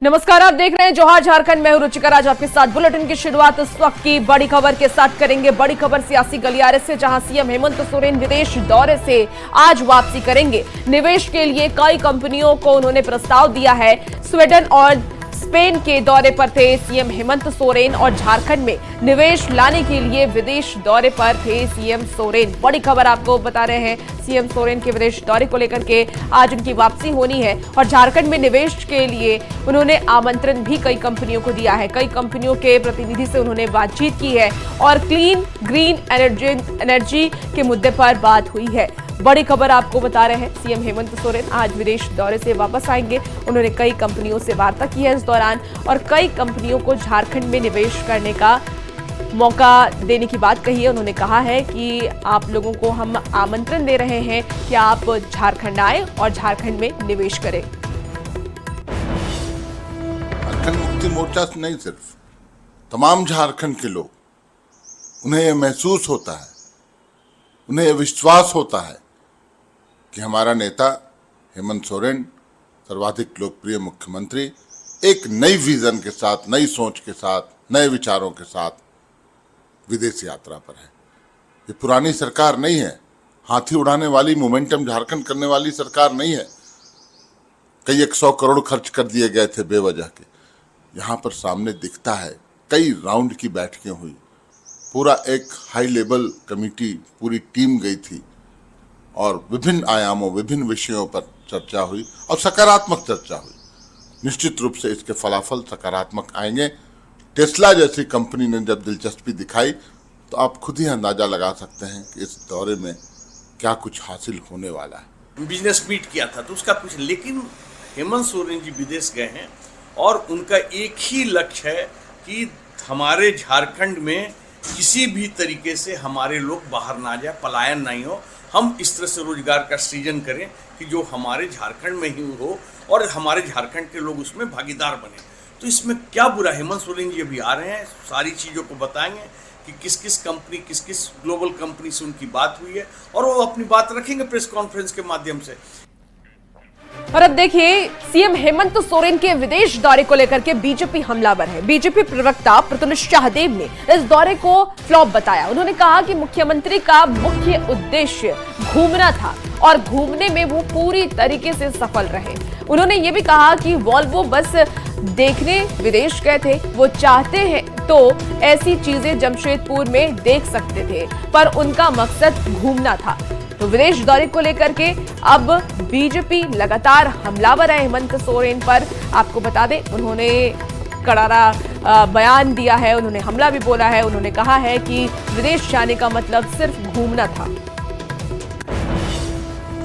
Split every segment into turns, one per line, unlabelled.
नमस्कार, आप देख रहे हैं जौहर झारखंड। मैं हूं रुचिका राज, आपके साथ बुलेटिन की शुरुआत इस वक्त की बड़ी खबर के साथ करेंगे। बड़ी खबर सियासी गलियारे से, जहां सीएम हेमंत सोरेन विदेश दौरे से आज वापसी करेंगे। निवेश के लिए कई कंपनियों को उन्होंने प्रस्ताव दिया है। स्वीडन और स्पेन के दौरे पर थे सीएम हेमंत सोरेन और झारखंड में निवेश लाने के लिए विदेश दौरे पर थे सीएम सोरेन। बड़ी खबर आपको बता रहे हैं, सीएम सोरेन के विदेश दौरे को लेकर के आज उनकी वापसी होनी है और झारखंड में निवेश के लिए उन्होंने आमंत्रण भी कई कंपनियों को दिया है। कई कंपनियों के प्रतिनिधि से उन्होंने बातचीत की है और क्लीन ग्रीन एनर्जी के मुद्दे पर बात हुई है। बड़ी खबर आपको बता रहे हैं, सीएम हेमंत सोरेन आज विदेश दौरे से वापस आएंगे। उन्होंने कई कंपनियों से वार्ता की है इस दौरान और कई कंपनियों को झारखंड में निवेश करने का मौका देने की बात कही है। उन्होंने कहा है कि आप लोगों को हम आमंत्रण दे रहे हैं कि आप झारखंड आए और झारखंड में निवेश करें।
झारखंड मुक्ति मोर्चा से नहीं, सिर्फ तमाम झारखंड के लोग, उन्हें यह महसूस होता है, उन्हें यह विश्वास होता है कि हमारा नेता हेमंत सोरेन, सर्वाधिक लोकप्रिय मुख्यमंत्री, एक नई विजन के साथ, नई सोच के साथ, नए विचारों के साथ विदेश यात्रा पर है। ये पुरानी सरकार नहीं है, हाथी उड़ाने वाली, मोमेंटम झारखंड करने वाली सरकार नहीं है। कई 100 करोड़ खर्च कर दिए गए थे बेवजह के। यहाँ पर सामने दिखता है, कई राउंड की बैठकें हुई, पूरा एक हाई लेवल कमेटी, पूरी टीम गई थी और विभिन्न आयामों, विभिन्न विषयों पर चर्चा हुई और सकारात्मक चर्चा हुई। निश्चित रूप से इसके फलाफल सकारात्मक आएंगे। टेस्ला जैसी कंपनी ने जब दिलचस्पी दिखाई तो आप खुद ही अंदाजा लगा सकते हैं कि इस दौरे में क्या कुछ हासिल होने वाला है।
बिजनेस मीट किया था तो उसका कुछ, लेकिन हेमंत सोरेन जी विदेश गए हैं और उनका एक ही लक्ष्य है कि हमारे झारखंड में किसी भी तरीके से हमारे लोग बाहर ना जाए, पलायन नहीं हो। हम इस तरह से रोजगार का सृजन करें कि जो हमारे झारखंड में ही हो और हमारे झारखंड के लोग उसमें भागीदार बने। तो इसमें क्या बुरा? हेमंत सोरेन जी अभी आ रहे हैं, सारी चीज़ों को बताएंगे कि किस किस कंपनी, किस किस ग्लोबल कंपनी से उनकी बात हुई है और वो अपनी बात रखेंगे प्रेस कॉन्फ्रेंस के माध्यम से।
और अब देखिए, सीएम हेमंत सोरेन के विदेश दौरे को लेकर के बीजेपी हमलावर है। बीजेपी प्रवक्ता प्रत्युष शाहदेव ने इस दौरे को फ्लॉप बताया। उन्होंने कहा कि मुख्यमंत्री का मुख्य उद्देश्य घूमना था और घूमने में वो पूरी तरीके से सफल रहे। उन्होंने ये भी कहा कि वॉल्वो बस देखने विदेश गए थे, वो चाहते हैं तो ऐसी चीजें जमशेदपुर में देख सकते थे, पर उनका मकसद घूमना था। तो विदेश दौरे को लेकर के अब बीजेपी लगातार हमलावर है हेमंत सोरेन पर। आपको बता दें, उन्होंने करारा बयान दिया है, उन्होंने हमला भी बोला है। उन्होंने कहा है कि विदेश जाने का मतलब सिर्फ घूमना था।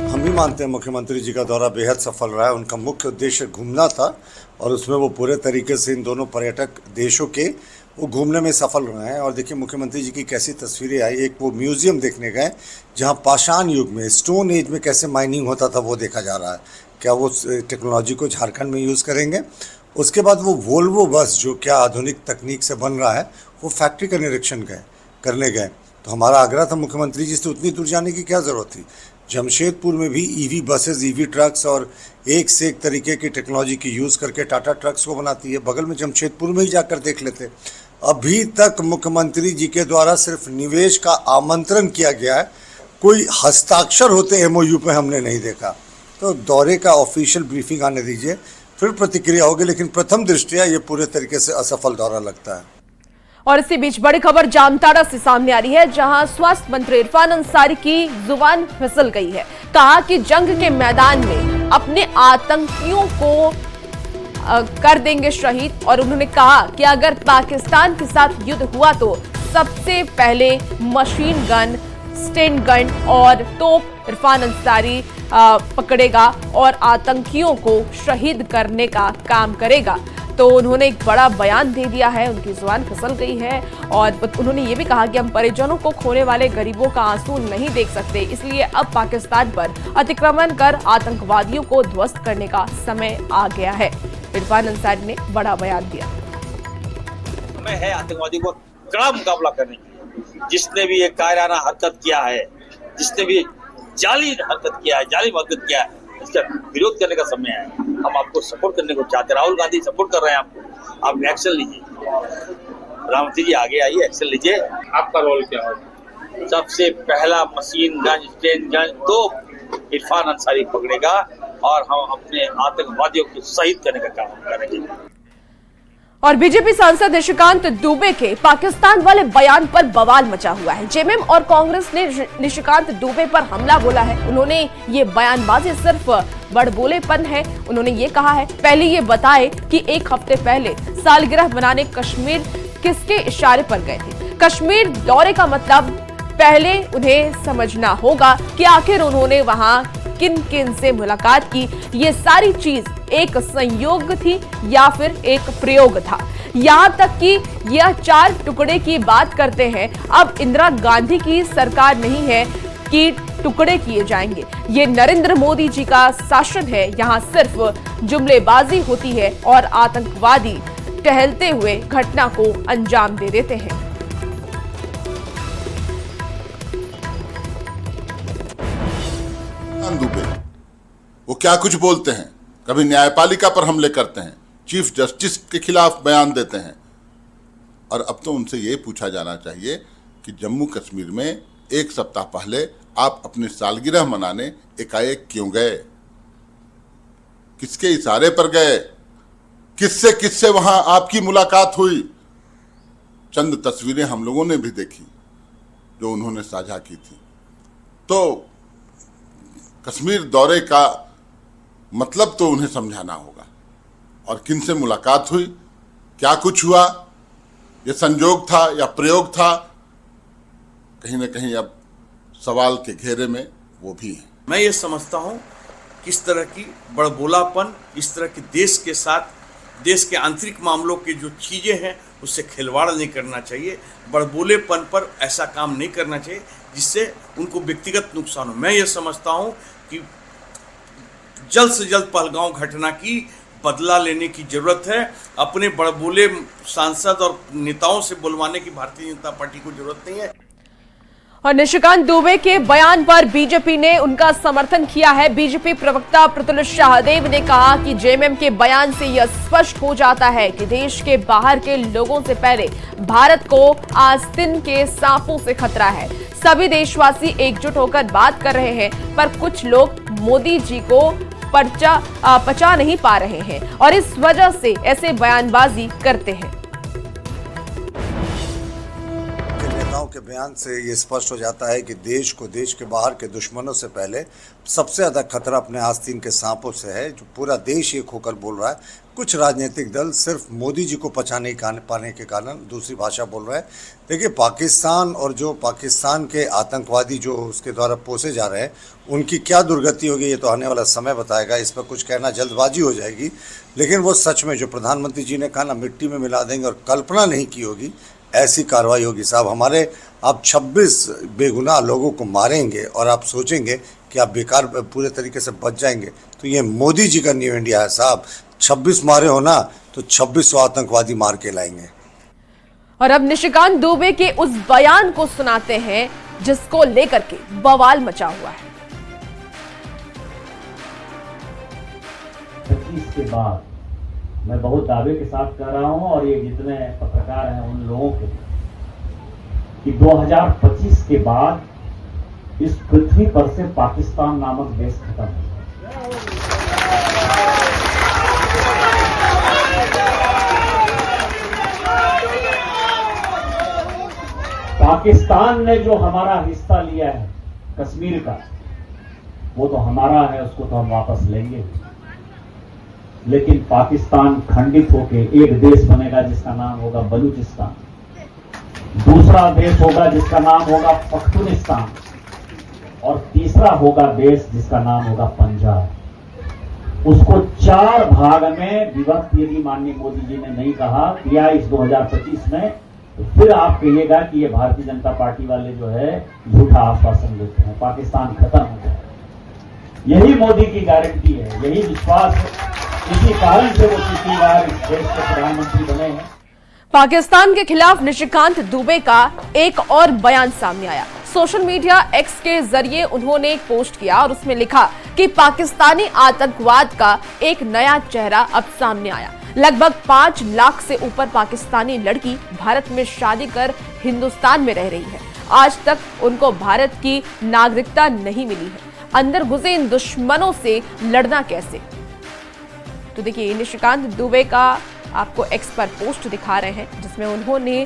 हम भी मानते हैं मुख्यमंत्री जी का दौरा बेहद सफल रहा है। उनका मुख्य उद्देश्य घूमना था और उसमें वो पूरे तरीके से इन दोनों पर्यटक देशों के वो घूमने में सफल रहे हैं। और देखिए मुख्यमंत्री जी की कैसी तस्वीरें आई। एक वो म्यूज़ियम देखने गए जहां पाषाण युग में, स्टोन एज में कैसे माइनिंग होता था वो देखा जा रहा है। क्या वो टेक्नोलॉजी को झारखंड में यूज़ करेंगे? उसके बाद वो वोल्वो बस जो क्या आधुनिक तकनीक से बन रहा है, वो फैक्ट्री का निरीक्षण करने गए। तो हमारा आग्रह था मुख्यमंत्री जी से, उतनी दूर जाने की क्या ज़रूरत थी। जमशेदपुर में भी ईवी बसेस, ईवी ट्रक्स और एक से एक तरीके की टेक्नोलॉजी की यूज़ करके टाटा ट्रक्स को बनाती है। बगल में जमशेदपुर में ही जाकर देख लेते। अभी तक मुख्यमंत्री जी के द्वारा सिर्फ निवेश का आमंत्रण किया गया है, कोई हस्ताक्षर होते एमओयू पे हमने नहीं देखा। तो दौरे का ऑफिशियल ब्रीफिंग आने दीजिए, फिर प्रतिक्रिया होगी। लेकिन प्रथम दृष्टया ये पूरे तरीके से असफल दौरा लगता है।
और इसी बीच बड़ी खबर जामताड़ा से सामने आ रही है, जहां स्वास्थ्य मंत्री इरफान अंसारी की जुबान फिसल गई है। कहा कि जंग के मैदान में अपने आतंकियों को कर देंगे शहीद। और उन्होंने कहा कि अगर पाकिस्तान के साथ युद्ध हुआ तो सबसे पहले मशीन गन, स्टेन गन और तोप इरफान अंसारी पकड़ेगा और आतंकियों को शहीद करने का काम करेगा। तो उन्होंने एक बड़ा बयान दे दिया है, उनकी जुबान फिसल गई है। और उन्होंने ये भी कहा कि हम परिजनों को खोने वाले गरीबों का आंसू नहीं देख सकते, इसलिए अब पाकिस्तान पर अतिक्रमण कर आतंकवादियों को ध्वस्त करने का समय आ गया है। इरफान अंसारी ने बड़ा बयान दिया।
समय है आतंकवादी को कड़ा मुकाबला करने की। जिसने भी ये कायराना हरकत किया है, जिसने भी जाली हरकत किया है, जालिम हरकत किया है, इसका विरोध करने का समय है। हम आपको सपोर्ट करने को चाहते हैं। राहुल गांधी सपोर्ट कर रहे हैं आपको, आप एक्शन लीजिए। प्रधानमंत्री जी आगे आइए, एक्शन लीजिए।
आपका रोल क्या होगा?
सबसे पहला मशीनगंज, स्टेनगंज तो इरफान अंसारी पकड़ेगा और हम अपने आतंकवादियों को शहीद करने का काम करेंगे।
और बीजेपी सांसद निशिकांत दुबे के पाकिस्तान वाले बयान पर बवाल मचा हुआ है। जेएमएम और कांग्रेस ने निशिकांत दुबे पर हमला बोला है। उन्होंने ये बयानबाजी सिर्फ बड़बोलेपन है। उन्होंने ये कहा है, पहले ये बताए कि एक हफ्ते पहले सालगिरह मनाने कश्मीर किसके इशारे पर गए थे। कश्मीर दौरे का मतलब पहले उन्हें समझना होगा कि आखिर उन्होंने वहां किन किन से मुलाकात की। ये सारी चीज एक संयोग थी या फिर एक प्रयोग था। यहां तक कि यह 4 टुकड़े की बात करते हैं। अब इंदिरा गांधी की सरकार नहीं है कि टुकड़े किए जाएंगे। ये नरेंद्र मोदी जी का शासन है। यहां सिर्फ जुमलेबाजी होती है और आतंकवादी टहलते हुए घटना को अंजाम दे देते हैं।
दुबे वो क्या कुछ बोलते हैं, कभी न्यायपालिका पर हमले करते हैं, चीफ जस्टिस के खिलाफ बयान देते हैं। और अब तो उनसे ये पूछा जाना चाहिए कि जम्मू कश्मीर में एक सप्ताह पहले आप अपनी सालगिरह मनाने एकाएक क्यों गए, किसके इशारे पर गए, किससे वहां आपकी मुलाकात हुई। चंद तस्वीरें हम लोगों ने भी देखी जो उन्होंने साझा की थी। तो कश्मीर दौरे का मतलब तो उन्हें समझाना होगा। और किन से मुलाकात हुई, क्या कुछ हुआ, यह संजोग था या प्रयोग था, कहीं ना कहीं अब सवाल के घेरे में वो भी है।
मैं ये समझता हूँ किस तरह की बड़बोलापन, इस तरह की देश के साथ, देश के आंतरिक मामलों की जो चीज़ें हैं उससे खिलवाड़ नहीं करना चाहिए। बड़बोलेपन पर ऐसा काम नहीं करना चाहिए जिससे उनको व्यक्तिगत नुकसान हो। मैं ये समझता हूँ कि जल्द से जल्द पहलगांव घटना की बदला लेने की जरूरत है। अपने बड़बोले सांसद और नेताओं से बुलवाने की भारतीय जनता पार्टी को जरूरत नहीं है।
और निशिकांत दुबे के बयान पर बीजेपी ने उनका समर्थन किया है। बीजेपी प्रवक्ता प्रतुल शाहदेव ने कहा कि जेएमएम के बयान से यह स्पष्ट हो जाता है कि देश के बाहर के लोगों से पहले भारत को आस्तीन के सांपों से खतरा है। सभी देशवासी एकजुट होकर बात कर रहे हैं, पर कुछ लोग मोदी जी को पचा नहीं पा रहे हैं और इस वजह से ऐसे बयानबाजी करते हैं।
नेताओं के बयान से ये स्पष्ट हो जाता है कि देश को देश के बाहर के दुश्मनों से पहले सबसे ज़्यादा खतरा अपने आस्तीन के सांपों से है, जो पूरा देश एक होकर बोल रहा है। कुछ राजनीतिक दल सिर्फ मोदी जी को पचा नहीं पाने के कारण दूसरी भाषा बोल रहा है। देखिए, पाकिस्तान और जो पाकिस्तान के आतंकवादी जो उसके द्वारा पोसे जा रहे हैं, उनकी क्या दुर्गति होगी ये तो आने वाला समय बताएगा। इस पर कुछ कहना जल्दबाजी हो जाएगी, लेकिन वो सच में जो प्रधानमंत्री जी ने कहा ना, मिट्टी में मिला देंगे, और कल्पना नहीं की होगी ऐसी कार्रवाई होगी। साहब, हमारे आप 26 बेगुनाह लोगों को मारेंगे और आप सोचेंगे कि आप बेकार पूरे तरीके से बच जाएंगे, तो ये मोदी जी का न्यू इंडिया है साहब। 26 मारे हो ना तो 2600 आतंकवादी मार के लाएंगे।
और अब निशिकांत दुबे के उस बयान को सुनाते हैं जिसको लेकर के बवाल मचा हुआ है।
25 के बाद मैं बहुत दावे के साथ कह रहा हूं, और ये जितने पत्रकार हैं उन लोगों के कि 2025 के बाद इस पृथ्वी पर से पाकिस्तान नामक देश खत्म हो जाएगा। पाकिस्तान ने जो हमारा हिस्सा लिया है कश्मीर का, वो तो हमारा है, उसको तो हम वापस लेंगे। लेकिन पाकिस्तान खंडित होकर एक देश बनेगा जिसका नाम होगा बलूचिस्तान, दूसरा देश होगा जिसका नाम होगा पख्तूनिस्तान, और तीसरा होगा देश जिसका नाम होगा पंजाब। उसको 4 भाग में विभक्त यदि माननीय मोदी जी ने नहीं कहा किया इस 2025 में, तो फिर आप कहिएगा कि ये भारतीय जनता पार्टी वाले जो है झूठा आश्वासन देते हैं। पाकिस्तान खत्म हो जाए, यही मोदी की गारंटी है, यही विश्वास है। इसी कारण से वो तीसरी बार इस देश के प्रधानमंत्री बने हैं।
पाकिस्तान के खिलाफ निशिकांत दुबे का एक और बयान सामने आया। सोशल मीडिया एक्स के जरिए उन्होंने एक पोस्ट किया और उसमें लिखा कि पाकिस्तानी आतंकवाद का एक नया चेहरा अब सामने आया। लगभग 5 लाख से ऊपर पाकिस्तानी लड़की भारत में शादी कर हिंदुस्तान में रह रही है। आज तक उनको भारत की नागरिकता नहीं मिली है। अंदर घुसे इन दुश्मनों से लड़ना कैसे? तो देखिए, निशिकांत दुबे का आपको एक्स पर पोस्ट दिखा रहे हैं जिसमें उन्होंने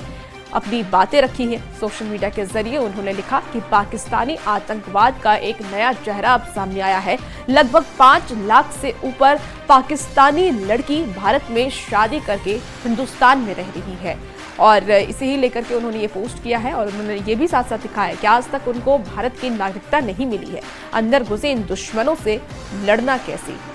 अपनी बातें रखी हैं। सोशल मीडिया के जरिए उन्होंने लिखा कि पाकिस्तानी आतंकवाद का एक नया चेहरा अब सामने आया है। लगभग 5 लाख से ऊपर पाकिस्तानी लड़की भारत में शादी करके हिंदुस्तान में रह रही है और इसे ही लेकर के उन्होंने ये पोस्ट किया है और उन्होंने ये भी साथ साथ लिखा है कि आज तक उनको भारत की नागरिकता नहीं मिली है। अंदर घुसे इन दुश्मनों से लड़ना कैसे?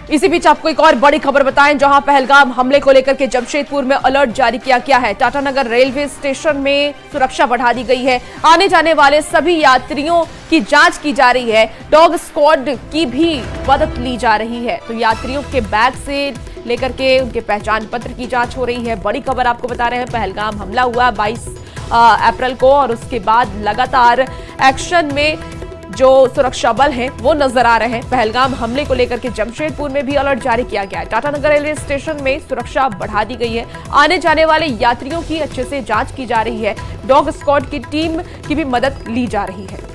इसी बीच आपको एक और बड़ी खबर बताएं, जहां पहलगाम हमले को लेकर के जमशेदपुर में अलर्ट जारी किया गया है। टाटानगर रेलवे स्टेशन में सुरक्षा बढ़ा दी गई है। आने जाने वाले सभी यात्रियों की जांच की जा रही है। डॉग स्क्वाड की भी मदद ली जा रही है। तो यात्रियों के बैग से लेकर के उनके पहचान पत्र की जांच हो रही है। बड़ी खबर आपको बता रहे हैं, पहलगाम हमला हुआ 22 अप्रैल को और उसके बाद लगातार एक्शन में जो सुरक्षा बल हैं वो नजर आ रहे हैं। पहलगाम हमले को लेकर के जमशेदपुर में भी अलर्ट जारी किया गया है। टाटानगर रेलवे स्टेशन में सुरक्षा बढ़ा दी गई है। आने जाने वाले यात्रियों की अच्छे से जांच की जा रही है। डॉग स्क्वाड की टीम की भी मदद ली जा रही है।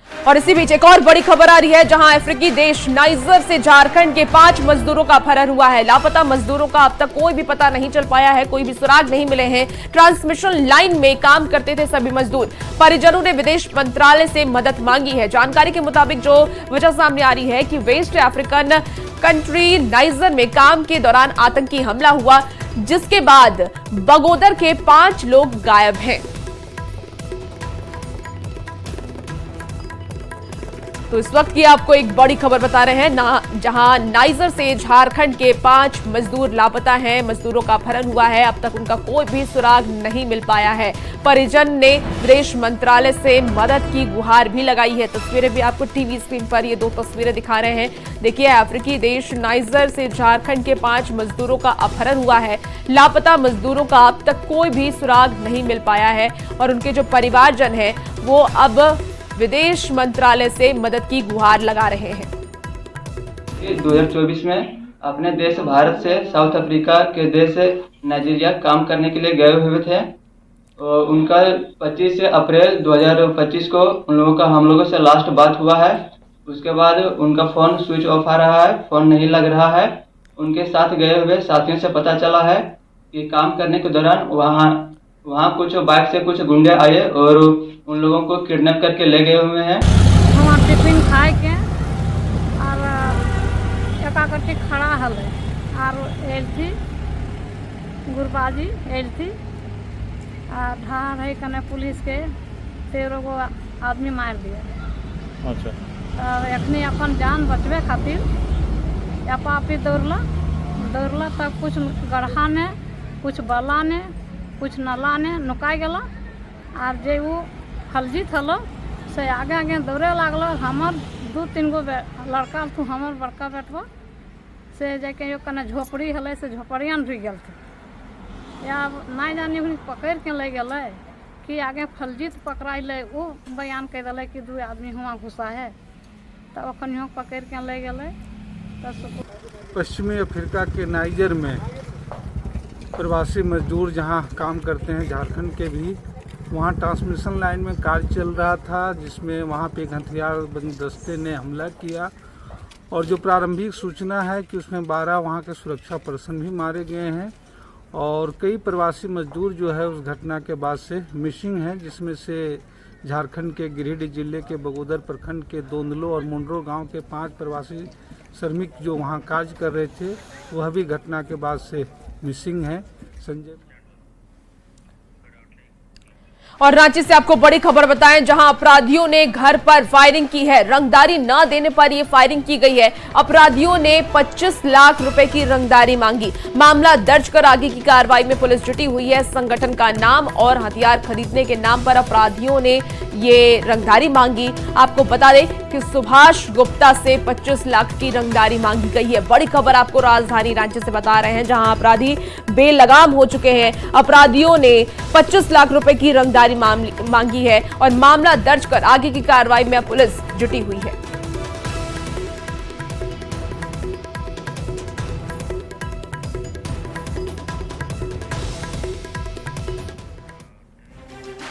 और इसी बीच एक और बड़ी खबर आ रही है, जहां अफ्रीकी देश नाइजर से झारखंड के 5 मजदूरों का फरार हुआ है। लापता मजदूरों का अब तक कोई भी पता नहीं चल पाया है, कोई भी सुराग नहीं मिले हैं। ट्रांसमिशन लाइन में काम करते थे सभी मजदूर। परिजनों ने विदेश मंत्रालय से मदद मांगी है। जानकारी के मुताबिक जो वजह सामने आ रही है कि वेस्ट अफ्रीकन कंट्री नाइजर में काम के दौरान आतंकी हमला हुआ, जिसके बाद बगोदर के 5 लोग गायब हैं। तो इस वक्त की आपको एक बड़ी खबर बता रहे हैं, जहां नाइजर से झारखंड के 5 मजदूर लापता हैं। मजदूरों का अपहरण हुआ है। अब तक उनका कोई भी सुराग नहीं मिल पाया है। परिजन ने विदेश मंत्रालय से मदद की गुहार भी लगाई है। तस्वीरें भी आपको टीवी स्क्रीन पर ये 2 तस्वीरें दिखा रहे हैं। देखिए, अफ्रीकी देश नाइजर से झारखंड के 5 मजदूरों का अपहरण हुआ है। लापता मजदूरों का अब तक कोई भी सुराग नहीं मिल पाया है और उनके जो परिवारजन हैं वो अब विदेश मंत्रालय से मदद की गुहार लगा रहे हैं।
2024 में अपने देश भारत से साउथ अफ्रीका के देश नाइजीरिया काम करने के लिए गए हुए थे। उनका 25 अप्रैल 2025 को उन लोगों का हम लोगों से लास्ट बात हुआ है। उसके बाद उनका फ़ोन स्विच ऑफ आ रहा है, फ़ोन नहीं लग रहा है। उनके साथ गए हुए साथियों से पता चला है कि काम करने के दौरान वहाँ कुछ बाइक से कुछ गुंडे आए और उन लोगों को किडनैप करके ले गए हुए हैं।
हम टिफिन खाए के और एका करके खड़ा हल और एल थी गुरबाजी एल थी ढार है कने पुलिस के 13 गो आदमी मार दिया। अच्छा। एखनी अपन जान बचवे खातिर एपापी दौड़ला तब कुछ गढ़ा ने कुछ बला ने कुछ नला ने नुकाई गला और जे वो फलजीत हलो से आगे आगे दौड़े लागल। हमर 2-3 गो लड़का थू, हमर बड़का बेटवा से जाके यो कने झोपड़ी हले से झोपड़िया रुक गल थे। या नहीं जानी उन्हें पकड़ के ले गए कि आगे फलजीत पकड़ाइले। वो बयान कह दिले कि 2 आदमी हुआ घुसा है, तब अखन पकड़ के ले गए।
पश्चिमी अफ्रीका के नाइजर में प्रवासी मजदूर जहां काम करते हैं, झारखंड के भी, वहां ट्रांसमिशन लाइन में कार्य चल रहा था, जिसमें वहां पे एक हथियारबंद दस्ते ने हमला किया और जो प्रारंभिक सूचना है कि उसमें 12 वहां के सुरक्षा पर्सन भी मारे गए हैं और कई प्रवासी मजदूर जो है उस घटना के बाद से मिसिंग हैं, जिसमें से झारखंड के गिरिडीह जिले के बगोदर प्रखंड के दोंदलो और मुंडरो गांव के 5 प्रवासी श्रमिक जो वहां कार्य कर रहे थे वह भी घटना के बाद से मिसिंग है। संजय
और रांची से आपको बड़ी खबर बताएं, जहां अपराधियों ने घर पर फायरिंग की है। रंगदारी न देने पर यह फायरिंग की गई है। अपराधियों ने 25 लाख रुपए की रंगदारी मांगी। मामला दर्ज कर आगे की कार्रवाई में पुलिस जुटी हुई है। संगठन का नाम और हथियार खरीदने के नाम पर अपराधियों ने ये रंगदारी मांगी। आपको बता दें कि सुभाष गुप्ता से 25 लाख की रंगदारी मांगी गई है। बड़ी खबर आपको राजधानी रांची से बता रहे हैं, जहां अपराधी बेलगाम हो चुके हैं। अपराधियों ने 25 लाख रुपए की रंगदारी मांगी है और मामला दर्ज कर आगे की कार्रवाई में पुलिस जुटी हुई है।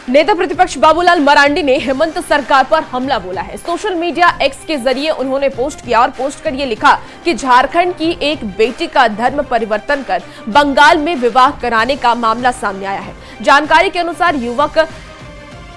नेता प्रतिपक्ष बाबूलाल मरांडी ने हेमंत सरकार पर हमला बोला है। सोशल मीडिया एक्स के जरिए उन्होंने पोस्ट किया और पोस्ट कर ये लिखा कि झारखंड की एक बेटी का धर्म परिवर्तन कर बंगाल में विवाह कराने का मामला सामने आया है। जानकारी के अनुसार युवक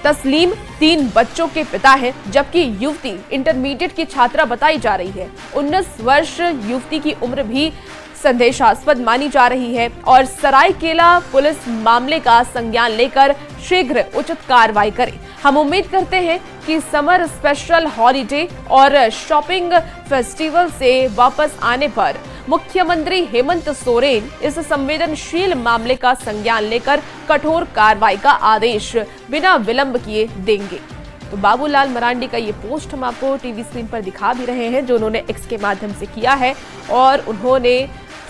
तस्लीम 3 बच्चों के पिता है, जबकि युवती इंटरमीडिएट की छात्रा बताई जा रही है। 19 वर्ष युवती की उम्र भी संदेहास्पद मानी जा रही है और सरायकेला पुलिस मामले का संज्ञान लेकर शीघ्र उचित कार्रवाई करे। हम उम्मीद करते हैं कि समर स्पेशल हॉलिडे और शॉपिंग फेस्टिवल से वापस आने पर मुख्यमंत्री हेमंत सोरेन इस संवेदनशील मामले का संज्ञान लेकर कठोर कार्रवाई का आदेश बिना विलंब किए देंगे। तो बाबूलाल मरांडी का ये पोस्ट हम आपको टीवी स्क्रीन पर दिखा भी रहे हैं, जो उन्होंने एक्स के माध्यम से किया है और उन्होंने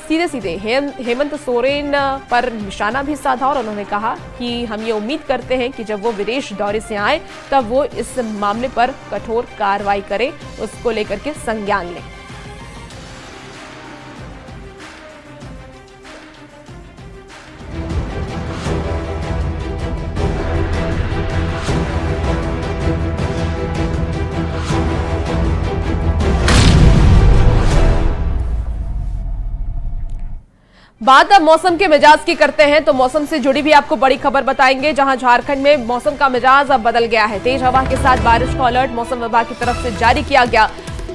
सीधे सीधे हेमंत सोरेन पर निशाना भी साधा और उन्होंने कहा कि हम ये उम्मीद करते हैं कि जब वो विदेश दौरे से आए तब वो इस मामले पर कठोर कार्रवाई करें, उसको लेकर के संज्ञान लें। बात अब मौसम के मिजाज की करते हैं, तो मौसम से जुड़ी भी आपको बड़ी खबर बताएंगे, जहां झारखंड में मौसम का मिजाज अब बदल गया है। तेज हवा के साथ बारिश का अलर्ट मौसम विभाग की तरफ से जारी किया गया।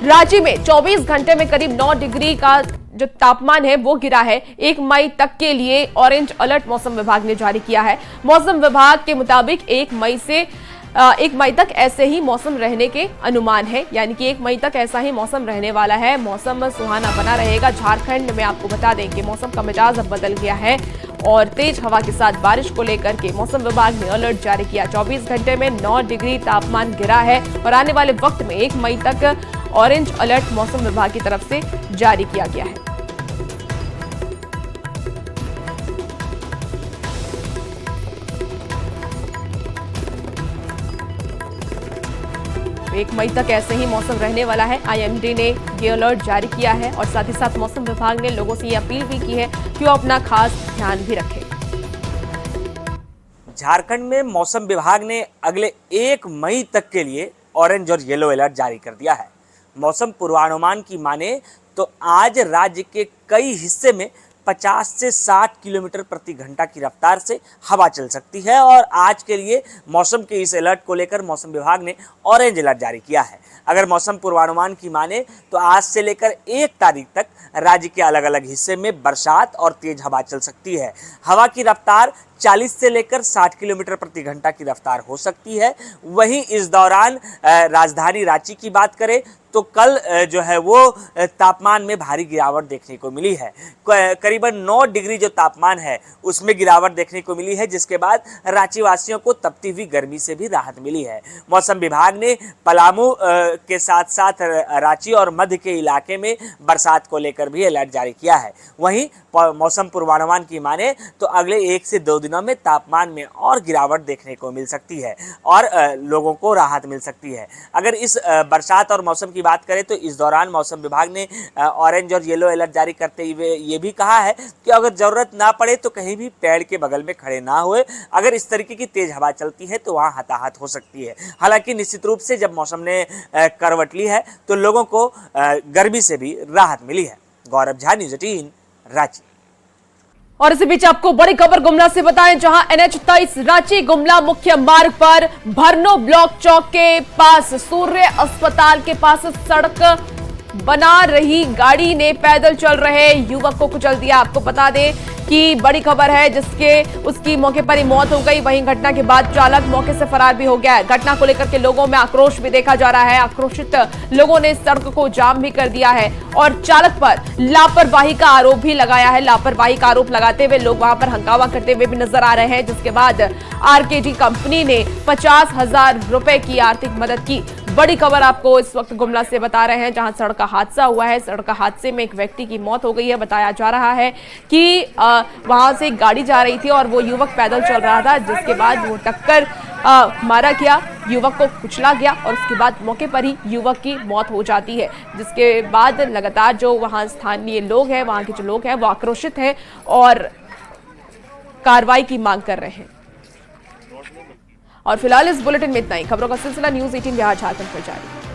रांची में 24 घंटे में करीब 9 डिग्री का जो तापमान है वो गिरा है। 1 मई तक के लिए ऑरेंज अलर्ट मौसम विभाग ने जारी किया है। मौसम विभाग के मुताबिक 1 मई तक ऐसे ही मौसम रहने के अनुमान है, यानी कि 1 मई तक ऐसा ही मौसम रहने वाला है। मौसम सुहाना बना रहेगा। झारखंड में आपको बता दें कि मौसम का मिजाज अब बदल गया है और तेज हवा के साथ बारिश को लेकर के मौसम विभाग ने अलर्ट जारी किया। 24 घंटे में 9 डिग्री तापमान गिरा है और आने वाले वक्त में 1 मई तक ऑरेंज अलर्ट मौसम विभाग की तरफ से जारी किया गया है। 1 मई तक ऐसे ही मौसम रहने वाला है। आईएमडी ने ये अलर्ट जारी किया है और साथ ही साथ मौसम विभाग ने लोगों से ये अपील भी की है कि वो अपना खास ध्यान भी रखें।
झारखंड में मौसम विभाग ने अगले 1 मई तक के लिए ऑरेंज और येलो अलर्ट जारी कर दिया है। मौसम पूर्वानुमान की माने तो आज राज्य के कई हिस्से में 50 से 60 किलोमीटर प्रति घंटा की रफ्तार से हवा चल सकती है और आज के लिए मौसम के इस अलर्ट को लेकर मौसम विभाग ने ऑरेंज अलर्ट जारी किया है। अगर मौसम पूर्वानुमान की माने तो आज से लेकर 1 तारीख तक राज्य के अलग अलग हिस्से में बरसात और तेज हवा चल सकती है। हवा की रफ्तार 40 से लेकर 60 किलोमीटर प्रति घंटा की रफ्तार हो सकती है। वहीं इस दौरान राजधानी रांची की बात करें तो कल जो है वो तापमान में भारी गिरावट देखने को मिली है। करीबन 9 डिग्री जो तापमान है उसमें गिरावट देखने को मिली है, जिसके बाद रांची वासियों को तपती हुई गर्मी से भी राहत मिली है। मौसम विभाग ने पलामू के साथ साथ रांची और मध्य के इलाके में बरसात को लेकर भी अलर्ट जारी किया है। वहीं मौसम पूर्वानुमान की माने तो अगले 1 से 2 दिनों में तापमान में और गिरावट देखने को मिल सकती है और लोगों को राहत मिल सकती है। अगर इस बरसात और मौसम की बात करें तो इस दौरान मौसम विभाग ने ऑरेंज और येलो अलर्ट जारी करते हुए ये भी कहा है कि अगर जरूरत ना पड़े तो कहीं भी पेड़ के बगल में खड़े ना हुए। अगर इस तरीके की तेज हवा चलती है तो वहाँ हताहत हो सकती है। हालांकि निश्चित रूप से जब मौसम ने करवट ली है तो लोगों को गर्मी से भी राहत मिली है। गौरव झा, न्यूज़ 18 रांची।
और इसी बीच आपको बड़ी खबर गुमला से बताएं, जहां NH 23 रांची गुमला मुख्य मार्ग पर भरनो ब्लॉक चौक के पास सूर्य अस्पताल के पास सड़क बना रही गाड़ी ने पैदल चल रहे युवक को कुचल दिया। आपको बता दें की बड़ी खबर है, जिसके उसकी मौके पर ही मौत हो गई। वहीं घटना के बाद चालक मौके से फरार भी हो गया है। घटना को लेकर के लोगों में आक्रोश भी देखा जा रहा है। आक्रोशित लोगों ने सड़क को जाम भी कर दिया है और चालक पर लापरवाही का आरोप भी लगाया है। लापरवाही का आरोप लगाते हुए लोग वहां पर हंगामा करते हुए भी नजर आ रहे हैं, जिसके बाद आरकेडी कंपनी ने 50,000 रुपए की आर्थिक मदद की। बड़ी खबर आपको इस वक्त गुमला से बता रहे हैं, जहां सड़क हादसा हुआ है। सड़क हादसे में एक व्यक्ति की मौत हो गई है। बताया जा रहा है कि वहां से एक गाड़ी जा रही थी और वो युवक पैदल चल रहा था, जिसके बाद वो टक्कर मारा गया, युवक को कुचला गया और उसके बाद मौके पर ही युवक की मौत हो जाती है। जिसके बाद लगातार जो वहां स्थानीय लोग हैं, वहां के जो लोग हैं, वो आक्रोशित हैं और कार्रवाई की मांग कर रहे हैं। और फिलहाल इस बुलेटिन में इतना ही। खबरों का सिलसिला न्यूज़ 18 बिहार झारखंड पर जारी।